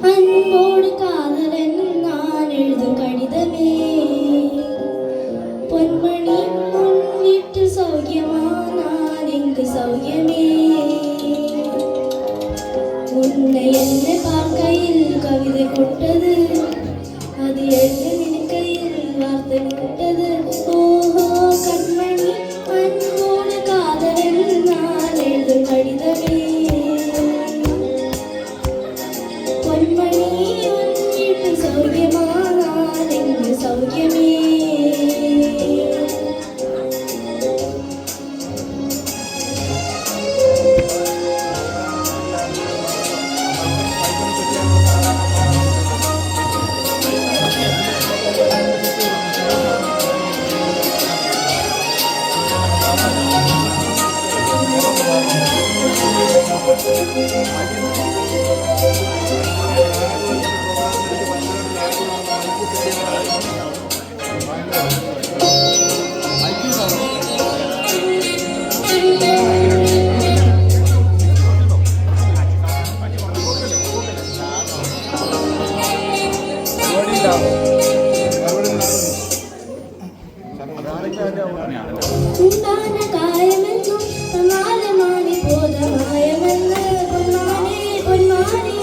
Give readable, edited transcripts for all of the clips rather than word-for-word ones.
அன்போடு காதலன் நான் எழுதும் கடிதமே, பொன்மணி உன் வீட்டில் சௌக்கியமா, நான் இங்கு சௌக்கியமே. உன்னை என்னை பார்க்கையில் கவிதை கொட்டது, அது எழுத நினைக்கையில் வார்த்தை கொட்டது. ஓஹோ கண்மணி அன்போடு காதலன் நான் எழுதும் கடிதமே, பொன்மணி உன் வீட்டில் சௌக்கியமா, நான் இங்கு சௌக்கியமே. உண்டான காயமென்றும் பிரமாதமானி போத மாயமென்ன பொன்மானே பொன்மானே.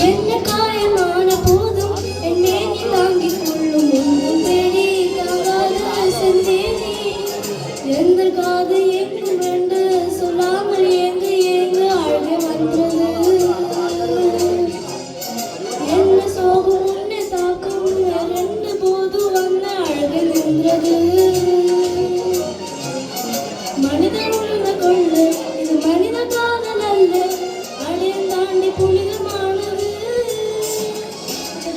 என்ன காயமான போதும் என் மேனி தாங்கிக் கொள்ளும் முன்னும் தேடி தாங்காத செந்தேனே. எந்த காது எங்கும் என்று சொல்லாமல் ஏங்கு ஏங்கு அழுக வந்தது. என்ன சோகம் உன்னை தாக்கும் ரெண்டு போது வந்த அழகு நின்றது. மனித உள்ள கொள்ளு இது மனித காதல் அல்ல, அடையம் தாண்டி புனிதமானது.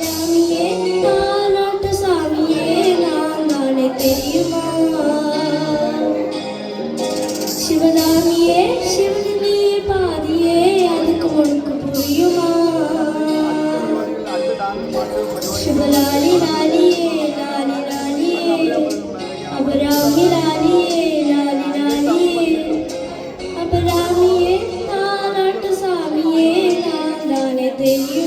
ராமியே நாட்டு சாமியே நான் தானே தெரியுமா, சிவதாமியே சிவனியே பாதியே அதுக்கு உனக்கு புரியுமா. शिवलाली लालिये लाली लालिये अब रामी लालिये लाली लालिये अब रामिये तानाट सामिये नादाने तेरी